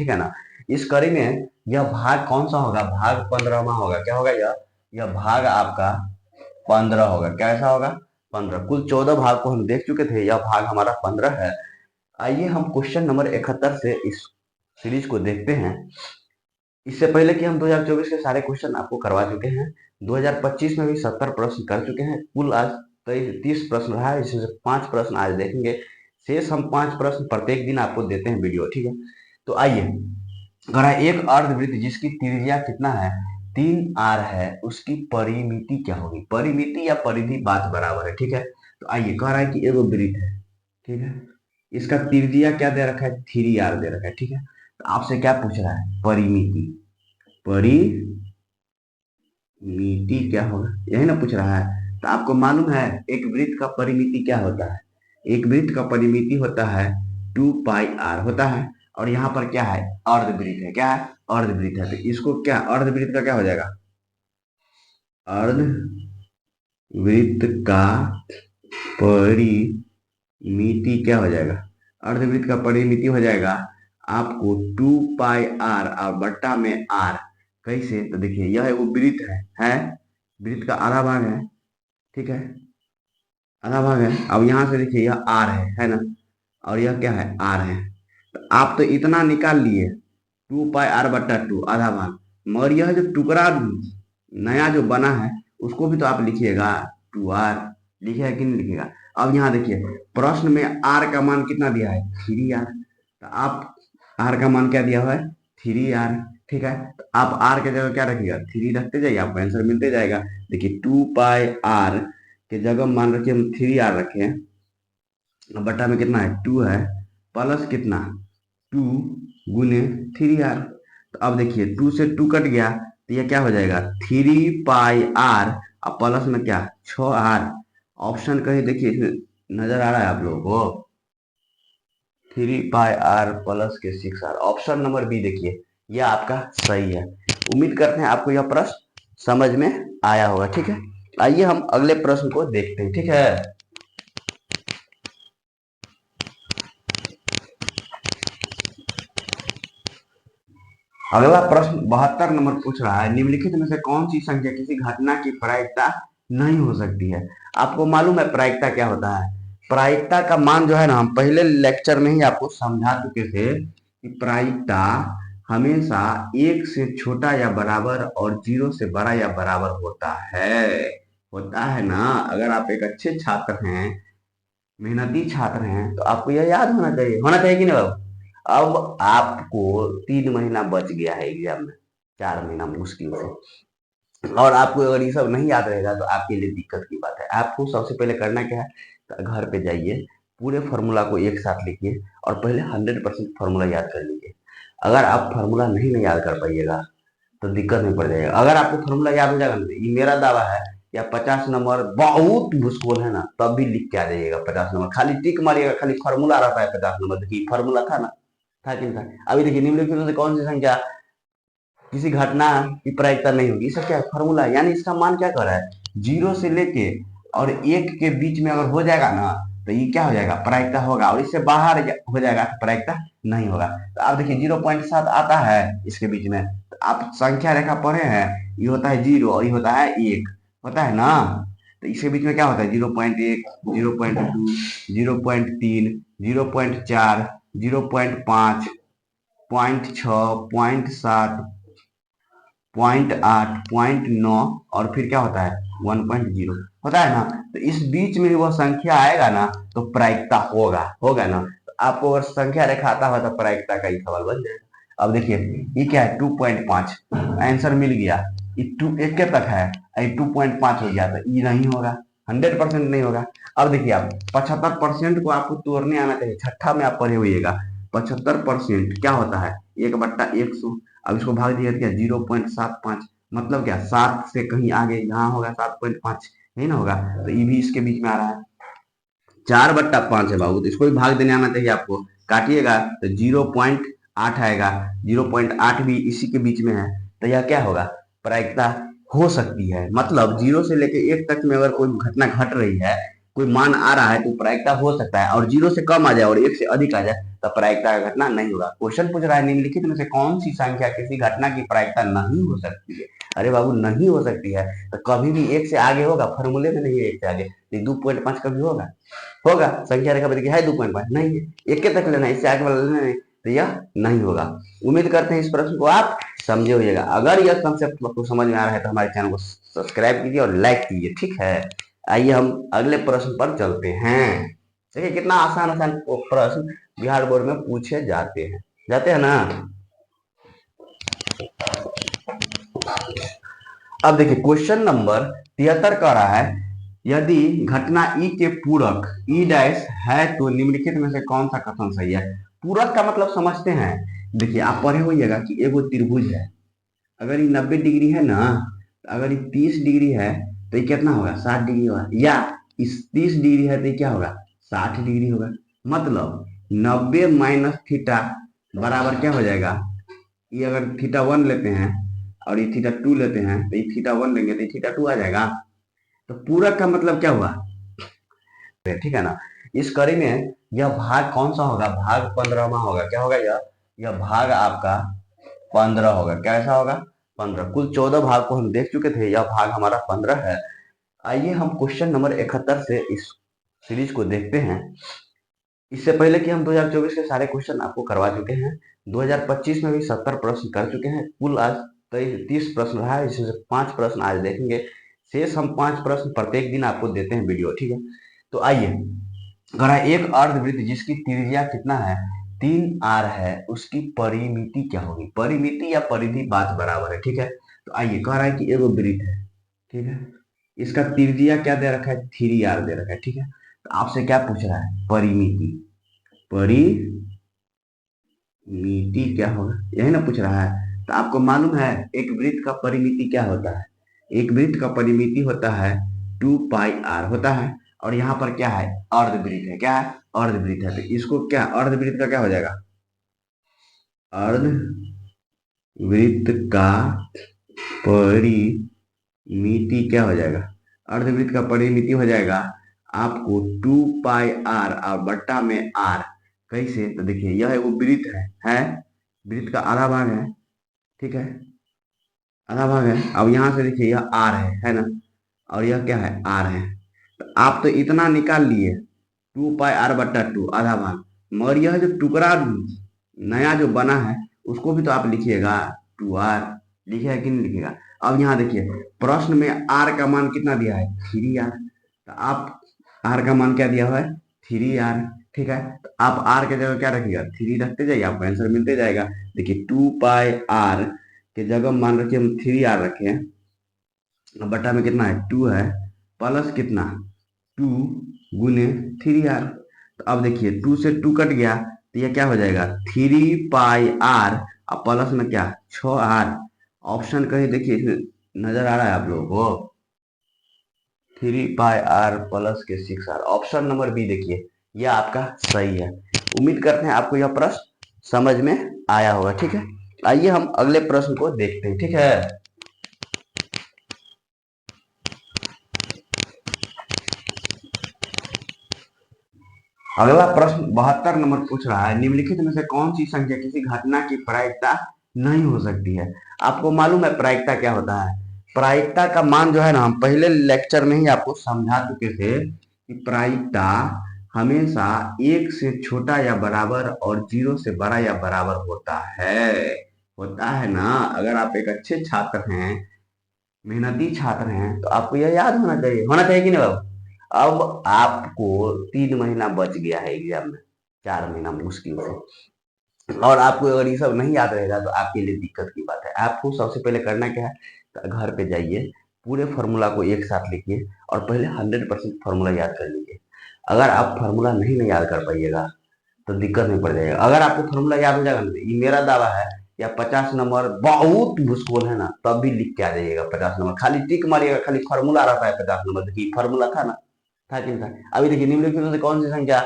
ठीक है ना। इस कड़ी में यह भाग कौन सा होगा, भाग 15वां होगा। क्या होगा यह भाग आपका 15 होगा। कैसा होगा, 15। कुल 14 भाग को हम देख चुके थे, यह भाग हमारा 15 है। आइए हम क्वेश्चन नंबर 71 से इस सीरीज को देखते हैं। इससे पहले कि हम 2024 के सारे क्वेश्चन आपको करवा चुके हैं, 2025 में भी 70 प्रश्न कर चुके हैं। कुल आज 30 प्रश्न रहा है, इसमें से 5 प्रश्न आज देखेंगे। शेष हम 5 प्रश्न प्रत्येक दिन आपको देते हैं वीडियो, ठीक है। तो आइए, अगर एक अर्धवृत्त जिसकी त्रिज्या कितना है, 3r है, उसकी परिमिति क्या होगी। परिमिति या परिधि बात बराबर है, ठीक है। तो आइए, कह रहा है कि एगो वृत्त है, ठीक है, इसका त्रिज्या क्या दे रखा है, 3r दे रखा है, ठीक है। तो आपसे क्या पूछ रहा है, परिमिति। परिमिति क्या होगा, यही ना पूछ रहा है। तो आपको मालूम है एक वृत्त का परिमिति क्या होता है, एक वृत्त का परिमिति होता है 2πr होता है। और यहाँ पर क्या है, अर्धवृत्त है। क्या है, अर्धवृत्त है। तो इसको क्या, अर्धवृत्त का क्या हो जाएगा, अर्धवृत्त का परिमिति क्या हो जाएगा, अर्धवृत्त का परिमिति हो जाएगा आपको 2πr और बट्टा में r। कैसे, तो देखिए यह वो वृत्त है वृत्त का आधा भाग है, ठीक है, आधा भाग है। अब यहाँ से देखिए यह r है ना, और यह क्या है, r है। तो आप तो इतना निकाल लिए 2πr बट्टा 2 आधा भाग, मगर यह जो टुकड़ा नया जो बना है उसको भी तो आप लिखिएगा 2r, लिखिएगा कि नहीं लिखिएगा। अब यहाँ देखिए प्रश्न में r का मान कितना दिया है, 3r। तो आप r का मान क्या दिया हुआ है, 3r, ठीक है। तो आप r के जगह क्या रखिएगा, 3 रखते जाइए, आपको आंसर मिलते जाएगा। देखिए 2πr के जगह मान रखिए हम 3r रखे हैं, बट्टा में कितना है 2 है, प्लस कितना 2 गुने 3r। तो अब देखिए 2 से 2 कट गया, तो यह क्या हो जाएगा 3πr, अब प्लस में क्या 6r। ऑप्शन कहीं देखिए नजर आ रहा है आप लोगों को, 3πr प्लस के 6r, ऑप्शन नंबर बी देखिए यह आपका सही है। उम्मीद करते हैं आपको यह प्रश्न समझ में आया होगा, ठीक है। आइए हम अगले प्रश्न को देखते हैं, ठीक है। अगला प्रश्न 72 नंबर पूछ रहा है, निम्नलिखित में से कौन सी संख्या किसी घटना की प्रायिकता नहीं हो सकती है। आपको मालूम है प्रायिकता क्या होता है, प्रायिकता का मान जो है ना, हम पहले लेक्चर में ही आपको समझा चुके थे कि प्रायिकता हमेशा 1 से छोटा या बराबर और 0 से बड़ा या बराबर होता है ना। अगर आप एक अच्छे छात्र हैं, मेहनती छात्र हैं, तो आपको यह याद होना चाहिए कि नहीं बाबू। अब आपको 3 महीना बच गया है एग्जाम में, 4 महीना मुश्किल से, और आपको अगर ये सब नहीं याद रहेगा तो आपके लिए दिक्कत की बात है। आपको सबसे पहले करना क्या है, तो घर पे जाइए, पूरे फार्मूला को एक साथ लिखिए और पहले 100% फार्मूला याद कर लीजिए। अगर आप फार्मूला नहीं याद कर पाइएगा तो दिक्कत में पड़ जाएगा। अगर आपको फार्मूला याद हो जाएगा, ये मेरा दावा है, या 50 नंबर बहुत मुश्किल है ना, तब भी लिख के आ जाइएगा 50 नंबर। खाली टिक मारिएगा, खाली फार्मूला रहता है 50 नंबर। देखिए फार्मूला था ना, था कि नहीं था। अभी देखिए निम्नलिखित में से कौन सी संख्या किसी घटना की प्रायिकता नहीं होगी, इसका क्या फार्मूला, यानी इसका मान क्या कर रहा है, 0 से लेके और 1 के बीच में अगर हो जाएगा ना, तो ये क्या हो जाएगा, प्रायिकता होगा, और इससे बाहर हो जाएगा तो प्रायिकता नहीं होगा। तो आप देखिए 0.7 आता है इसके बीच में, तो आप संख्या रेखा पढ़े हैं, ये होता है 0 और ये होता है 1, होता है ना। तो इसके बीच में क्या होता है 0.1, 0.2, 0.3, 0.4, 0.5, 0.6, 0.7, 0.8, 0.9 और फिर क्या होता है 1.0 होता है ना। तो इस बीच में वह संख्या आएगा ना तो प्रायिकता होगा ना। तो आपको अगर संख्या रेखा आता हुआ तो प्रायिकता का ही सवाल बन जाएगा। अब देखिए ये क्या है 2.5, आंसर मिल गया, ये 2 1 के तक है, 2.5 हो गया, तो ये नहीं होगा, 100% नहीं होगा। अब देखिए आप 75% को आपको तोड़ने आना चाहिए, छठा में आप पढ़े हुएगा। 75% क्या होता है 1/100। अब इसको भाग दिया क्या 0.75, मतलब क्या 7 से कहीं आगे यहाँ होगा 7.5, नहीं ना होगा। तो ये भी इसके बीच में आ रहा है, 4/5 है बाबू, तो इसको भी भाग देने आना चाहिए आपको। काटिएगा तो 0.8 आएगा, 0.8 भी इसी के बीच में है। तो यह क्या होगा, प्रायिकता हो सकती है। मतलब 0 से लेके 1 तक में अगर कोई घटना घट रही है, कोई मान आ रहा है, तो प्रायिकता हो सकता है। और 0 से कम आ जाए और 1 से अधिक आ जाए तो प्रायिकता का घटना नहीं होगा। क्वेश्चन पूछ रहा है निम्नलिखित में से कौन सी संख्या किसी घटना की प्रायिकता नहीं हो सकती है। अरे बाबू नहीं हो सकती है तो कभी भी एक से आगे होगा, फॉर्मूले में नहीं है एक से आगे। 2.5 कभी होगा? होगा? संख्या रेखा पर देखिए है 2.5 नहीं है, एक के तक लेना है, इससे आगे वाला लेना नहीं, तो यह नहीं होगा। उम्मीद करते हैं इस प्रश्न को आप समझे होइएगा। अगर यह कंसेप्ट आपको समझ में आ रहा है तो हमारे चैनल को सब्सक्राइब कीजिए और लाइक कीजिए, ठीक है। आइए हम अगले प्रश्न पर चलते हैं। देखिए कितना आसान आसान प्रश्न बिहार बोर्ड में पूछे जाते हैं ना। अब देखिए क्वेश्चन नंबर 73 कह रहा है यदि घटना ई के पूरक ई डैश है तो निम्नलिखित में से कौन सा कथन सही है। पूरक का मतलब समझते हैं। देखिए आप पढ़े होइएगा कि एगो त्रिभुज है, अगर ये 90 डिग्री है ना, अगर ये 30 डिग्री है तो ये कितना होगा 60 डिग्री होगा, या इस 30 डिग्री है तो ये क्या होगा 60 डिग्री होगा। मतलब 90 माइनस थीटा बराबर क्या हो जाएगा, ये अगर थीटा 1 लेते हैं और ये थीटा 2 लेते हैं तो ये थीटा 1 लेंगे तो ये थीटा 2 आ जाएगा। तो पूरक का मतलब क्या हुआ, ठीक है ना। इस कड़ी में यह भाग कौन सा होगा, भाग 15वां होगा। क्या होगा यह भाग आपका 15 होगा। कैसा होगा 15। कुल 14 भाग को हम देख चुके थे, यह भाग हमारा 15 है। आइए हम क्वेश्चन नंबर 71 से इस सीरीज को देखते हैं। इससे पहले कि हम 2024 के सारे क्वेश्चन आपको करवा चुके हैं, 2025 में भी 70 प्रश्न कर चुके हैं। कुल आज 30 प्रश्न रहा है, इसमें से 5 प्रश्न आज देखेंगे। शेष हम 5 प्रश्न प्रत्येक दिन आपको देते हैं वीडियो, ठीक है। तो आइए, अगर एक अर्धवृत्त जिसकी त्रिज्या कितना है 3r है, उसकी परिमिति क्या होगी। परिमिति या परिधि बात बराबर है, ठीक है। तो आइए, कह रहा है कि एगो वृत्त है, ठीक है, इसका त्रिज्या क्या दे रखा है 3r दे रखा है, ठीक है। तो आपसे क्या पूछ रहा है परिमिति, परिमिति क्या होगा यही ना पूछ रहा है। तो आपको मालूम है एक वृत्त का परिमिति क्या होता है, एक वृत्त का परिमिति होता है 2πr होता है। और यहाँ पर क्या है अर्धवृत्त है, क्या है अर्धवृत्त है। तो इसको क्या अर्धवृत्त का क्या हो जाएगा, अर्धवृत्त का परिमिति क्या हो जाएगा, अर्धवृत्त का परिमिति हो जाएगा आपको 2πr और बट्टा में r। कैसे, तो देखिए यह एक वृत्त है वृत्त का आधा भाग है, ठीक है, आधा भाग है। अब यहाँ से देखिए यह r है ना, और यह क्या है r है। तो आप तो इतना निकाल लिए 2πr/2 आधा भाग, मगर यह जो टुकड़ा नया जो बना है उसको भी तो आप लिखिएगा 2r, लिखिएगा कि नहीं लिखिएगा। अब यहाँ देखिए प्रश्न में r का मान कितना दिया है 3r, तो आप r का मान क्या दिया हुआ है 3r, ठीक है। तो आप r के जगह क्या रखिएगा 3 रखते जाइए, आपको आंसर मिलते जाएगा। देखिए 2πr के जगह मान रखिए हम 3r रखे हैं, बटा में कितना है 2 है, प्लस कितना 2 गुने 3r। तो अब देखिए 2 से 2 कट गया तो ये क्या हो जाएगा 3πr और प्लस में क्या 6r। ऑप्शन कहीं देखिए इसमें नजर आ रहा है आप लोगों को 3πr प्लस के 6r, ऑप्शन नंबर बी देखिए यह आपका सही है। उम्मीद करते हैं आपको यह प्रश्न समझ में आया होगा, ठीक है। आइए हम अगले प्रश्न को देखते हैं, ठीक है। अगला प्रश्न 72 नंबर पूछ रहा है निम्नलिखित में से कौन सी संख्या किसी घटना की प्रायिकता नहीं हो सकती है। आपको मालूम है प्रायिकता क्या होता है। प्रायिकता का मान जो है ना, हम पहले लेक्चर में ही आपको समझा चुके थे कि प्रायिकता हमेशा 1 से छोटा या बराबर और 0 से बड़ा या बराबर होता है ना। अगर आप एक अच्छे छात्र हैं, मेहनती छात्र हैं, तो आपको यह याद होना चाहिए कि नहीं बाबू। अब आपको 3 महीना बच गया है एग्जाम में, 4 महीना मुश्किल से, और आपको अगर ये सब नहीं याद रहेगा तो आपके लिए दिक्कत की बात है। आपको सबसे पहले करना क्या है, तो घर पे जाइए, पूरे फार्मूला को एक साथ लिखिए और पहले 100% फार्मूला याद कर लीजिए। अगर आप फार्मूला नहीं याद कर पाइएगा तो दिक्कत में पड़ जाएगा। अगर आपको फार्मूला याद हो जाएगा ना, ये मेरा दावा है, या 50 नंबर बहुत मुश्किल है ना, तब भी लिख के आ जाइएगा 50 नंबर। खाली टिक मारिएगा, खाली फार्मूला रहता है 50 नंबर। देखिए फार्मूला था ना, था कि नहीं था। अभी देखिए निम्नलिखित में से कौन सी संख्या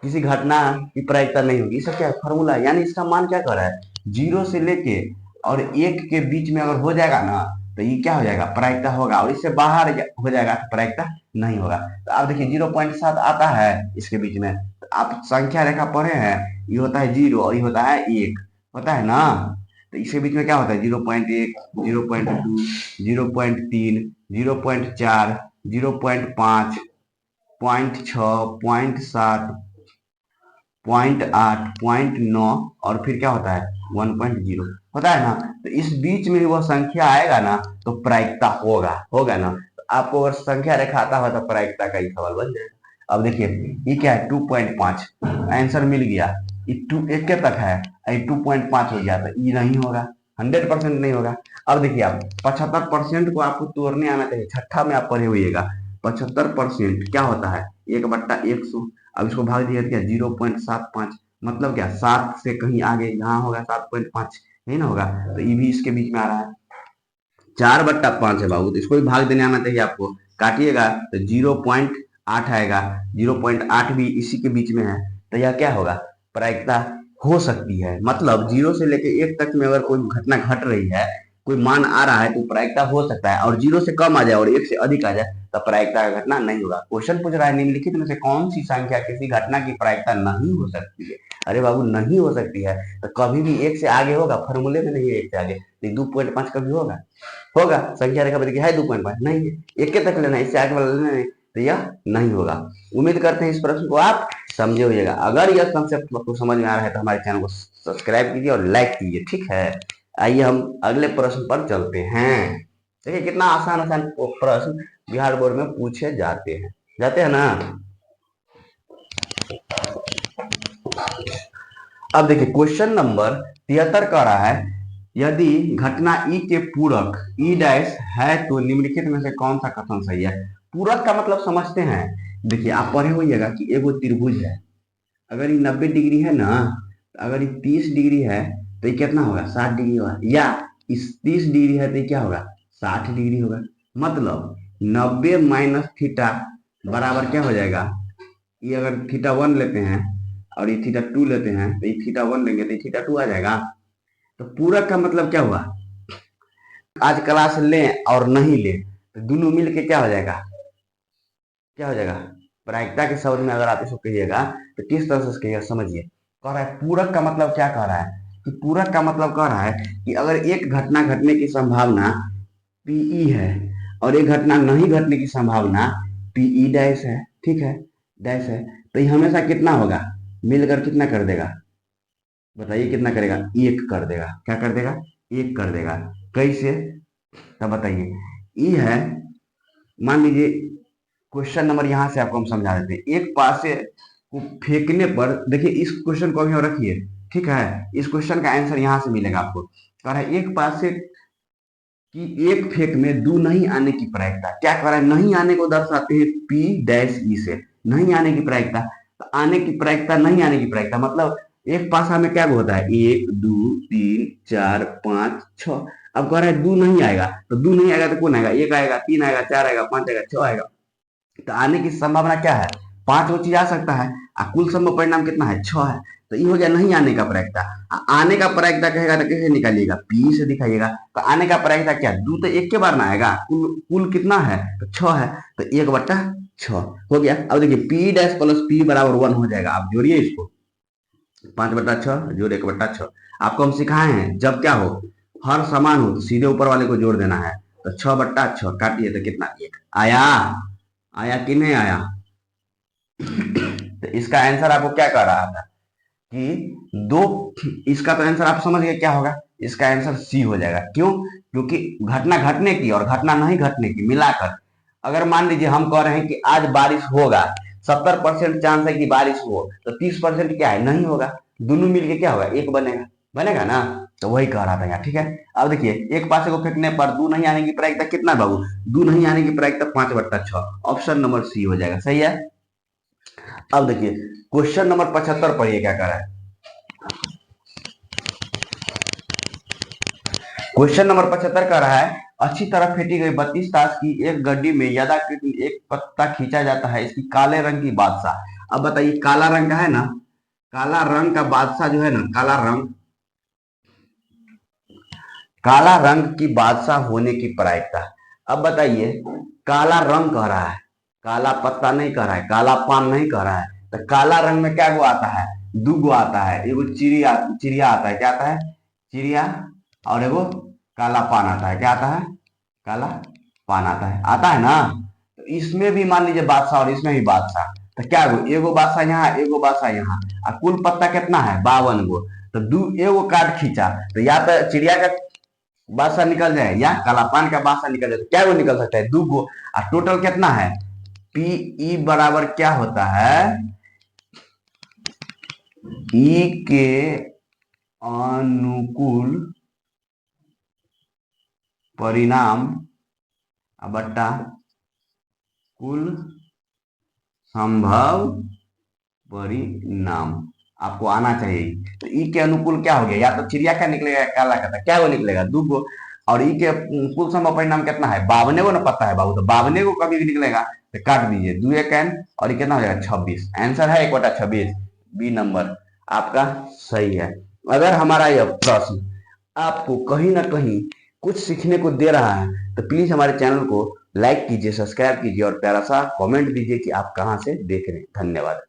किसी घटना की प्रायिकता नहीं होगी, इसका क्या है फार्मूला, यानी इसका मान क्या कर रहा है 0 से लेके और 1 के बीच में अगर हो जाएगा ना तो ये क्या हो जाएगा प्रायिकता होगा, और इससे बाहर हो जाएगा तो प्रायिकता नहीं होगा। तो आप देखिए 0.7 आता है इसके बीच में, तो आप संख्या रेखा पढ़े हैं, ये होता है 0 और ये होता है 1, होता है ना। तो इसके बीच में क्या होता है 0.1, 0.2, 0.3, 0.4, 0.5, 0.6, 0.7, 0.8, 0.9 और फिर क्या होता है 1.0, होता है ना। तो इस बीच में वो संख्या आएगा ना तो प्रायिकता होगा, होगा ना। तो आपको अगर संख्या रेखा आता हुआ तो प्रायिकता का ही सवाल बन जाएगा। अब देखिए ये क्या है 2.5, आंसर मिल गया। ये 2 1 के तक है, ये 2.5 हो गया तो ये नहीं होगा, 100% नहीं होगा। अब देखिए आप 75% को आपको तोड़ने आना चाहिए, छठा में आप पढ़े हुएगा। 75% क्या होता है 1/100। अब इसको भाग दिया क्या 0.75, मतलब क्या 7 से कहीं आगे यहाँ होगा 7.5, नहीं ना होगा। तो ये भी इसके बीच में आ रहा है, 4/5 है बाबू, तो इसको भी भाग देने आना चाहिए आपको। काटिएगा तो 0.8 आएगा, 0.8 भी इसी के बीच में है। तो यह क्या होगा प्रायिकता हो सकती है, मतलब 0 से लेके 1 तक में अगर कोई घटना घट रही है, कोई मान आ रहा है तो प्रायिकता हो सकता है। और 0 से कम आ जाए और 1 से अधिक आ जाए तो प्रायिकता का घटना नहीं होगा। क्वेश्चन पूछ रहा है निम्नलिखित में से कौन सी संख्या किसी घटना की प्रायिकता नहीं हो सकती है। अरे बाबू नहीं हो सकती है तो कभी भी 1 से आगे होगा, फॉर्मूले में नहीं है 1 से आगे। 2.5 कभी होगा, होगा संख्या रेखा पर है 2.5 नहीं है, 1 के तक लेना है, इससे आगे वाला लेना है, तो यह नहीं होगा। उम्मीद करते हैं इस प्रश्न को आप समझे होइएगा। अगर यह कंसेप्ट आपको समझ में आ रहा है तो हमारे चैनल को सब्सक्राइब कीजिए और लाइक कीजिए, ठीक है। आइए हम अगले प्रश्न पर चलते हैं। देखिए कितना आसान आसान प्रश्न बिहार बोर्ड में पूछे जाते हैं ना। अब देखिए क्वेश्चन नंबर 73 कह रहा है यदि घटना ई के पूरक ई डैश है तो निम्नलिखित में से कौन सा कथन सही है। पूरक का मतलब समझते हैं। देखिए आप पढ़े होइएगा कि एगो त्रिभुज है, अगर ये 90 डिग्री है ना, तो अगर ये 30 डिग्री है तो ये कितना होगा 60 डिग्री होगा, या इस 30 डिग्री है तो ये क्या होगा 60 डिग्री होगा। मतलब 90 माइनस थीटा बराबर क्या हो जाएगा, ये अगर थीटा 1 लेते हैं और ये थीटा 2 लेते हैं तो ये थीटा 1 लेंगे तो ये थीटा 2 आ जाएगा। तो पूरक का मतलब क्या हुआ, आज क्लास लें और नहीं लें तो दोनों मिल के क्या हो जाएगा, क्या हो जाएगा प्रायिकता के शब्द में अगर आप इसको कहिएगा तो किस तरह से कहिएगा समझिए। कह रहा है पूरक का मतलब क्या कह रहा है कि पूरक का मतलब कह रहा है कि अगर एक घटना घटने की संभावना पीई है और एक घटना नहीं घटने की संभावना पीई डैश है, ठीक है डैश है, तो ये हमेशा कितना होगा मिलकर कितना कर देगा, बताइए कितना करेगा 1 कर देगा। क्या कर देगा 1 कर देगा। कैसे तब बताइए। ई है, मान लीजिए क्वेश्चन नंबर यहां से आपको हम समझा देते हैं। एक पासे को फेंकने पर, देखिए इस क्वेश्चन को अभी रखिए, ठीक है, इस क्वेश्चन का आंसर यहां से मिलेगा आपको। कह रहा है एक पासे की एक फेंक में दो नहीं आने की प्रायिकता, क्या कर रहा है नहीं आने को दर्शाते हैं पी डैश ई से, नहीं आने की प्रायिकता। तो आने की प्रायिकता नहीं आने की प्रायिकता मतलब एक पासा में क्या होता है 1 2 3 4 5 6। अब कह रहा है दो नहीं आएगा, तो दो नहीं आएगा तो कौन आएगा, 1 आएगा, 3 आएगा, 4 आएगा, 5 आएगा, 6 आएगा। तो आने की संभावना क्या है 5 वो चीज आ सकता है, कुल संभव परिणाम कितना है 6 है। तो ये हो गया नहीं आने का प्रायिकता। आने का प्रायिकता कहेगा तो कैसे निकालिएगा पी से दिखाइएगा। तो आने का प्रायिकता क्या दो तो 1 के बार ना आएगा, कुल कितना है तो 6 है, तो 1/6 हो गया। अब देखिए पी डैश प्लस पी बराबर 1 हो जाएगा। आप जोड़िए इसको 5/6 जोड़ 1/6। आपको हम सिखाए हैं जब क्या हो हर समान हो तो सीधे ऊपर वाले को जोड़ देना है। तो 6/6 काटिए तो कितना 1 आया, आया कि नहीं आया। तो इसका आंसर आपको क्या कह रहा था कि दो, इसका तो आंसर आप समझ गए क्या होगा, इसका आंसर सी हो जाएगा। क्यों, क्योंकि घटना घटने की और घटना नहीं घटने की मिलाकर, अगर मान लीजिए हम कह रहे हैं कि आज बारिश होगा, 70% चांस है कि बारिश हो, तो 30% क्या है नहीं होगा, दोनों मिलके क्या होगा 1 बनेगा, बनेगा ना। तो वही कह रहा था यहाँ, ठीक है। अब देखिए एक पासे को फेंकने पर दो नहीं आने की प्रायिकता कितना बाबू, दो नहीं आने की प्रायिकता 5/6, ऑप्शन नंबर सी हो जाएगा, सही है। अब देखिए क्वेश्चन नंबर 75 पढ़िए क्या कर रहा है। क्वेश्चन नंबर 75 कर रहा है अच्छी तरह फेंटी गई 32 ताश की एक गड्डी में यदाकृत एक पत्ता खींचा जाता है, इसकी काले रंग की बादशाह। अब बताइए काला रंग का है ना, काला रंग का बादशाह जो है ना, काला रंग की बादशाह होने की प्रायिकता। अब बताइए काला रंग कह रहा है, काला पत्ता नहीं कह रहा है, काला पान नहीं कह रहा है, तो काला रंग में क्या गो आता है, दो गो आता है, एगो चिड़िया चिड़िया आता है, क्या आता है, चिड़िया, और एगो काला पान आता है, क्या आता है, काला पान आता है ना। तो इसमें भी मान लीजिए बादशाह और इसमें भी बादशाह, तो क्या गो, एगो बादशाह यहाँ, एगो बादशाह यहाँ, और कुल पत्ता कितना है, 52 गो। तो दू एगो कार्ड खींचा, तो या तो चिड़िया का बादशाह निकल जाए या काला पान का बादशाह निकल जाए, तो क्या गो निकल सकता है, दो गो। और टोटल कितना है, पी ई बराबर क्या होता है, ई के अनुकूल परिणाम बट्टा कुल संभव परिणाम आपको आना चाहिए। तो ई के अनुकूल क्या हो गया, या तो चिड़िया का निकलेगा, काला का, क्या वो निकलेगा, दो गो। और ई के कुल संभव परिणाम कितना है, 52 को ना पता है बाबू, तो 52 को कभी भी निकलेगा, तो काट दीजिए, 2 एक n, और ये कितना हो जाएगा, 26। आंसर है 1/26, बी नंबर आपका सही है। अगर हमारा यह प्रश्न आपको कहीं ना कहीं कुछ सीखने को दे रहा है, तो प्लीज हमारे चैनल को लाइक कीजिए, सब्सक्राइब कीजिए, और प्यारा सा कमेंट दीजिए कि आप कहाँ से देख रहे हैं। धन्यवाद।